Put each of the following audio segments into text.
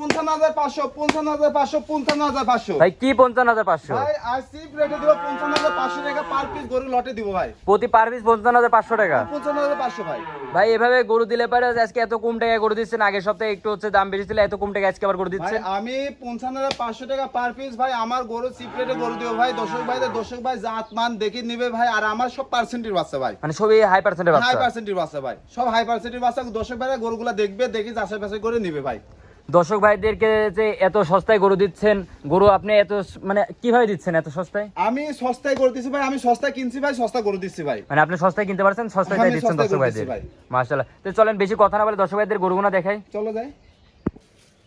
55,500 55,500 55,500 ভাই কি 55,500 ভাই আসিফ রেটে দিব 55,500 টাকা পার পিস গরু লটে দিব ভাই প্রতি পার পিস 55,500 টাকা 55,500 ভাই ভাই এভাবে গরু দিলে পারে আজকে এত কম টাকায় গরু দিচ্ছেন আগের সপ্তাহে একটু হচ্ছে দাম বেশি ছিল এত কম টাকায় আজকে আবার গরু ভাই দিচ্ছেন আমি 55,500 টাকা পার পিস ভাই আমার গরু চিপ রেটে গরু দিব ভাই দর্শক ভাই জাত মান দেখে নিবে ভাই আর আমার সব পার্সেন্টের বাচ্চা ভাই মানে সবই হাই পার্সেন্টের হাই বাচ্চা পার্সেন্টের বাচ্চা ভাই সব হাই পার্সেন্টের বাচ্চা দর্শক ভাইরা গরুগুলা দেখবে দেখি যাচাই বাছাই করে নিবে ভাই দর্শক ভাইদেরকে যে এত সস্তায় গরু দিচ্ছেন গরু আপনি এত মানে কিভাবে দিচ্ছেন এত সস্তায় আমি সস্তায় গরু দিচ্ছি ভাই আমি সস্তায় কিনছি ভাই সস্তা গরু দিচ্ছি ভাই মানে আপনি সস্তায় কিনতে পারছেন সস্তায় আমি তাই দিচ্ছেন সস্তায় দর্শক গরু দিচ্ছি ভাইদের ভাই। মাশাআল্লাহ তো চলেন বেশি কথা না বলে দর্শক ভাইদের গরুগুনা দেখাই চলো যাই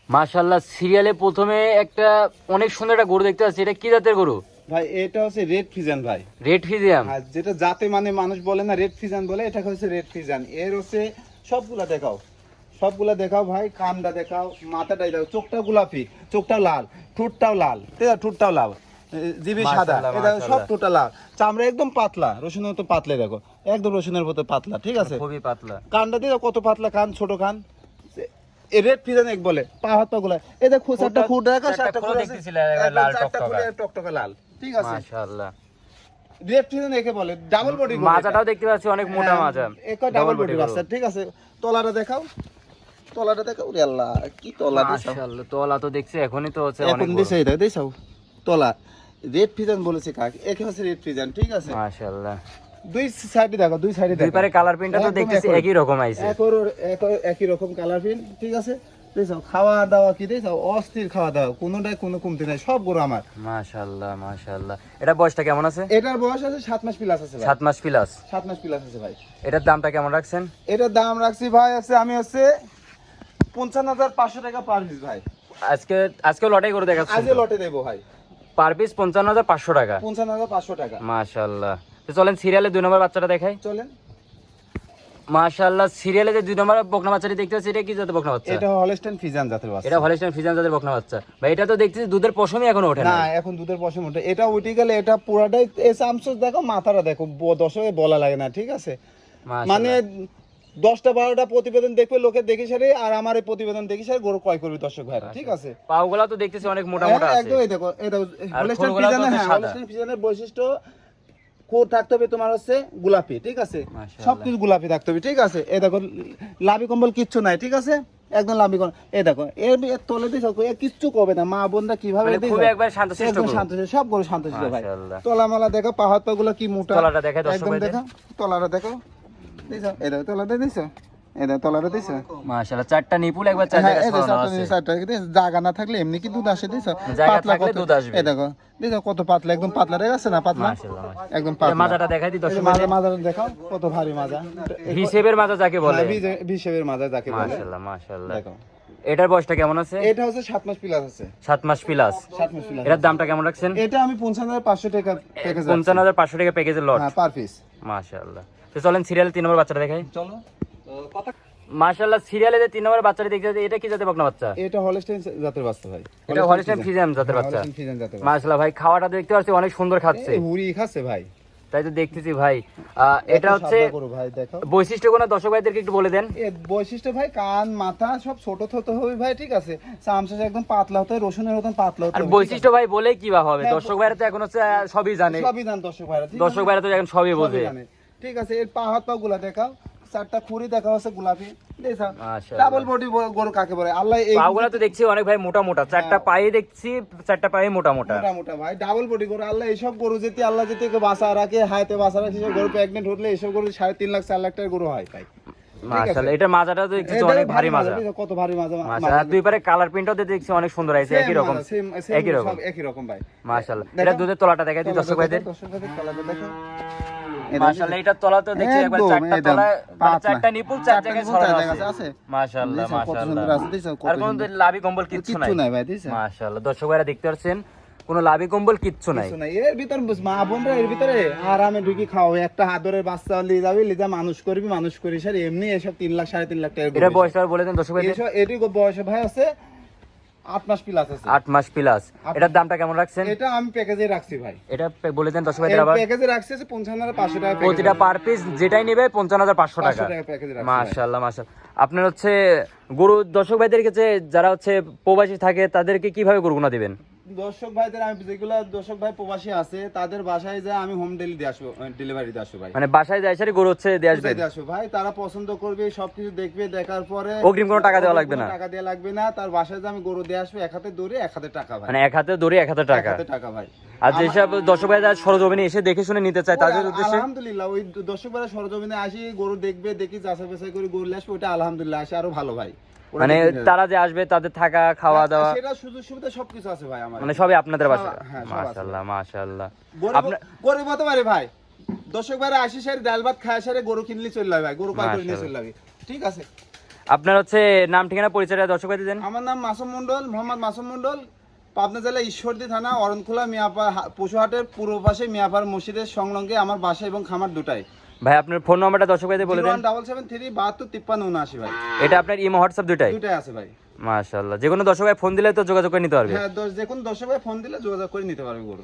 মাশাআল্লাহ সিরিয়ালে প্রথমে একটা অনেক সুন্দর একটা গরু দেখতে পাচ্ছি এটা কি জাতের গরু ভাই এটা হচ্ছে রেড ফিজান ভাই রেড ফিজিয়াম আর যেটা জাতে মানে মানুষ বলে না রেড ফিজান বলে এটা হচ্ছে রেড ফিজান এর হচ্ছে সবগুলা দেখাও ভাই কানটা দেখাও মাথাটাই দেখো চোখটা গোলাপি চোখটা লাল ঠোঁটটাও লাল ঠিক আছে ঠোঁটটাও লাল জিবি সাদা মাশাআল্লাহ, এটা সব মাশাআল্লাহ। টোটাল লাল চামড়া একদম পাতলা রসুনের মতো পাতলা দেখো একদম রসুনের মতো পাতলা ঠিক আছে খুবই পাতলা কানটা দিয়ে কত পাতলা কান ছোট কান এ রেড ফিজান এক বলে পা হাত পা গুলা এই দেখো চারটা খুঁট দেখা চারটা চারটা খুঁট খুঁট দেখতেছিলে, একেবারে লাল টকটকা। টকটকা লাল ঠিক আছে মাশাআল্লাহ রেড ফিজান একে বলে ডাবল বডি মাজাটাও দেখতে পাচ্ছি অনেক মোটা মাজা একটা ডাবল বডি বাচ্চা ঠিক আছে তলাটা দেখাও ওরে আল্লাহ কি তলা দিছো মাশাআল্লাহ তোলা তো দেখছি এখনই তো হচ্ছে অনেক এখন দিছে এটা দিছো তলা রেড ফিজান বলেছে কাক একে হচ্ছে রেড ফিজান ঠিক আছে মাশাআল্লাহ দুই সাইডে দেখো দুই সাইডে দুই দেখো পারে কালার প্রিন্টটা তো একদম দেখতেছি একই। একই রকম আইছে একই রকম কালার প্রিন্ট ঠিক আছে দিছো খাওয়া দাওয়া কি দিছো অস্থির খাওয়া দাওয়া কোনোটাই কোনো কমতি নাই সব গরু আমার মাশাআল্লাহ মাশাআল্লাহ এটা বয়সটা কেমন আছে এটার বয়স আছে 7 মাস প্লাস আছে ভাই 7 মাস প্লাস 7 মাস প্লাস আছে ভাই এটার দামটা কেমন রাখছেন এটার দাম রাখছি ভাই আছে আমি হচ্ছে 55,500 টাকা পার পিস ভাই আজকে লটাই করে দেখাচ্ছেন আজকে লটে দেবো ভাই পার পিস 55,500 টাকা 55,500 টাকা মাশাআল্লাহ তো চলেন সিরিয়ালে 2 নম্বর বাচ্চাটা দেখাই চলেন মাশাআল্লাহ সিরিয়ালে যে 2 নম্বর বকনা বাচ্চাটি দেখতে পাচ্ছি এটা কি জাতের বকনা বাচ্চা এটা হলস্টাইন ফিজান জাতের বাচ্চা এটা হলিস্টাইন ফ্রিজিয়ান জাতের বকনা বাচ্চা ভাই এটা তো দেখতেছি দুধের পশমই এখনো ওঠে না না এখন দুধের পশম ওঠে এটা উঠে গেলে এটা পুরাটাই সামসুস দেখো মাথাটা দেখো দর্শকে বলা লাগে না ঠিক আছে মানে 10টা 12টা প্রতিবেদন দেখবে লোকে দেখে সারে আর আমার এই প্রতিবেদন দেখে সারে গরু ক্রয় করবে দর্শক ভাইরা ঠিক আছে পাওগুলা তো দেখতেছি অনেক মোটা মোটা আছে একদম এই দেখো এটা আর হলস্টাইন খোলগুলা তো ফিজান হচ্ছে হ্যাঁ সাদা। হলস্টাইন ফিজানের বৈশিষ্ট্য কোট থাকতে হবে তোমার হচ্ছে গোলাপি ঠিক আছে মাশাআল্লাহ। সবকিছু গোলাপি থাকতে হবে ঠিক আছে এই দেখো লাভি কম্বল কিচ্ছু নাই ঠিক আছে একদম লাভি কম্বল এই দেখো এর তলে দিছো কিচ্ছু কবে না মা বোনরা কিভাবে মানে দিছো? খুবই একবার শান্তশিষ্ট একদম গরু। শান্তশিষ্ট সব গরু শান্তশিষ্ট ভাই মাশাআল্লাহ। তলা মালা দেখো পাহাড় পাগুলো কি মোটা তলাটা দেখাই দর্শক একদম ভাইদের। দেখো তলাটা দেখো দিছো এই দেখো তলাটা দিছো এই দেখো তলাটা দিছো মাশাআল্লাহ চারটা নিপুল একবার চার হ্যাঁ, জায়গায় এই দেখো, ছড়ানো চারটা আছে জিনিস, চারটা জিনিস, জায়গা না থাকলে এমনি কি দুধ আসে দিছো জায়গা পাতলা থাকলে কত দুধ আসবে। এই দেখো দিছো কত পাতলা একদম পাতলা রে আছে না পাতলা মাশাআল্লাহ মাশাআল্লাহ। একদম এটা পাতলা মাজাটা দেখাই দিই এই যে দর্শক মাজা ভাইদের। মাজাটা দেখাও কত ভারী মাজা হিসেবের মাজা যাকে বলে বিশের মাজা যাকে বলে মাশাআল্লাহ মাশাআল্লাহ দেখো এটার বয়সটা কেমন আছে এটা হচ্ছে 7 মাস প্লাস আছে 7 মাস প্লাস 7 মাস প্লাস এটার দামটা কেমন রাখছেন এটা আমি 55,500 টাকা প্যাকেজ 55,500 টাকা প্যাকেজের লট হ্যাঁ পার পিস মাশাআল্লাহ তো চলেন সিরিয়াল 3 নম্বর বাচ্চাটা দেখাই চলো কথা মাশাআল্লাহ সিরিয়ালে যে 3 নম্বর বাচ্চাটা দেখতে পাচ্ছি এটা কি জাতের বকনা বাচ্চা এটা হলস্টাইন জাতের বাচ্চা ভাই এটা হলিস্টাইন ফ্রিজিয়ান জাতের বাচ্চা হলস্টাইন ফিজান জাতের বাচ্চা মাশাআল্লাহ ভাই খাওয়াটা দেখতে পাচ্ছি অনেক সুন্দর খাচ্ছে এই হুরি খাচ্ছে ভাই তাই তো দেখতেছি ভাই এটা হচ্ছে সাবধান করো ভাই দেখো বৈশিষ্ট্য কোন দর্শক ভাইদেরকে একটু বলে দেন এর বৈশিষ্ট্য ভাই কান মাথা সব ছোট ছোট হবে ভাই ঠিক আছে চামচা একদম পাতলা হতে হয় রসুনের মতন পাতলা হতে আর হবে, বৈশিষ্ট্য ভাই বলে কি বা হবে হ্যাঁ, দর্শক ভাইরা তো এখন হচ্ছে সবই জানে ঠিক আছে? সবই জান দর্শক ভাইরা ঠিক দর্শক আছে? ভাইরা তো এখন সবই সবই বোঝে জানে। ঠিক আছে এর পা হাত পা গুলা দেখাও চারটা খুঁড়ি দেখা হচ্ছে গোলাপি দেখা মাশাআল্লাহ। ডাবল বডি গরু কাকে বলে আল্লাহ এই পাগুলা তো দেখছি অনেক ভাই মোটা মোটা চারটা পায়ে দেখছি চারটা পায়ে মোটা মোটা মোটা মোটা ভাই ডাবল বডি গরু আল্লাহ এইসব গরু যেতে আল্লাহ যেতে বাসা রাখে হাইতে বাসা রাখে সব গরু প্রেগনেন্ট হলে এইসব গরু 3.5 লাখ 4 লাখ টাকার গরু হয় ভাই মাশাআল্লাহ এটা মাজাটা তো দেখছি অনেক ভারী মাজা দেখো কত ভারী মাজা মাশাআল্লাহ আর দুই পারে কালার প্রিন্টও দেখছি অনেক সুন্দর আছে একই রকম একই রকম একই রকম ভাই মাশাআল্লাহ এটা দুধের তলাটা দেখাই দিই দর্শক ভাইদের দর্শক ভাইদের তলাটা দেখো মাশাআল্লাহ এটা তলা তো দেখছি একবার একদম, চারটা একদম, তলা মানে পাতলা। চারটা নিপুল চার চারটা জায়গায় নিপুল চার ছড়ানো জায়গায় আছে আছে। মাশাআল্লাহ দেখছো, কত সুন্দর মাশাআল্লাহ আছে, দেখছো, কত আর কোনো সুন্দর। লাভি কম্বল কিচ্ছু কিচ্ছু নাই নাই ভাই দিছে মাশাআল্লাহ দর্শক ভাইরা দেখতে পাচ্ছেন কোনো লাভি কম্বল কিচ্ছু নাই কিছু নাই এর ভিতর মা বোনরা এর ভিতরে আরামে ঢুকি খাওয়াবে একটা হাদরের বাচ্চা নিয়ে যাবি লিজা মানুষ করবি মানুষ করি স্যার এমনি এসব 3 লাখ 3.5 লাখ টাকা এটা বয়সটা বলে দেন দর্শক ভাইদের এটি বয়সে ভাই আছে 8 মাস প্লাস আছে। 8 মাস প্লাস। এটার দামটা কেমন রাখছেন? এটা আমি প্যাকেজে রাখছি ভাই। এটা বলে দেন দর্শক ভাইদের আবার। প্যাকেজে রাখছি 55,500 টাকা। প্রতিটা পার পিস যেটাই নেবে 55,500 টাকা। 500 টাকা প্যাকেজে রাখছি। মাশাআল্লাহ মাশাআল্লাহ। আপনার হচ্ছে গরু দর্শক ভাইদের কাছে যারা হচ্ছে প্রবাসী থাকে তাদেরকে কিভাবে গরুগুনা দিবেন? দর্শক ভাইদের আমি যেগুলো দর্শক ভাই প্রবাসী আছে তাদের বাসায় যায় আমি হোম ডেলিভারি দিয়ে আসবো ভাই। মানে বাসায় যায় সারি গরু হচ্ছে দিয়ে আসবে। দিয়ে আসবো ভাই, তারা পছন্দ করবে, সবকিছু দেখবে, দেখার পরে অগ্রিম কোনো টাকা দেওয়া লাগবে না। টাকা দেওয়া লাগবে না, তার বাসায় যে আমি গরু দিয়ে আসবো, এক হাতে দড়ি এক হাতে টাকা ভাই। মানে এক হাতে দড়ি এক হাতে এক টাকা। হাতে টাকা ভাই। আর যেসব দর্শক ভাইরা সরজমিনে এসে দেখে শুনে নিতে চায় তাদের উদ্দেশ্যে আলহামদুলিল্লাহ ওই দর্শক ভাইরা সরজমিনে আসি গরু দেখবে, দেখি যাচাই বাছাই করে গরু নিয়ে আসবে, ওটা আলহামদুলিল্লাহ আসে আরো ভালো ভাই। ওরা মানে দেখে নেবে। তারা যে আসবে তাদের থাকা খাওয়া দাওয়া সেটা সুযোগ সুবিধা সবকিছু আছে ভাই আমার। মানে সবই আপনাদের বাসায়। হ্যাঁ, সব আছে। মাশাআল্লাহ মাশাআল্লাহ। গরিব গরিব হতে পারে ভাই, দর্শক ভাইরা আসি সারি ডাল ভাত খায় সারে গরু কিনলে চলে যাবে ভাই, গরু পাই করে নিয়ে চলে যাবে। ঠিক আছে, আপনার হচ্ছে নাম ঠিকানা পরিচয়টা দর্শক ভাইদের দেন। আমার নাম মাসুম মন্ডল, মোহাম্মদ মাসুম মন্ডল, পাবনা জেলা ঈশ্বরদী থানা অরণখোলা মিয়াপাড়া পশুহাটের পূর্ব পাশে মিয়াপাড়া মসজিদের সংলগ্নে আমার বাসা এবং খামার দুটাই। ভাই আপনার ফোন নাম্বারটা দর্শক ভাইদের বলে দেন। 01773 72 53 79 ভাই। এটা আপনার ইমো হোয়াটসঅ্যাপ দুটাই আছে ভাই। মাশাআল্লাহ। যে কোনো দর্শক ভাই ফোন দিলে তো যোগাযোগ করে নিতে পারবে। হ্যাঁ, যে কোনো দর্শক ভাই ফোন দিলে যোগাযোগ করে নিতে পারবে গরু।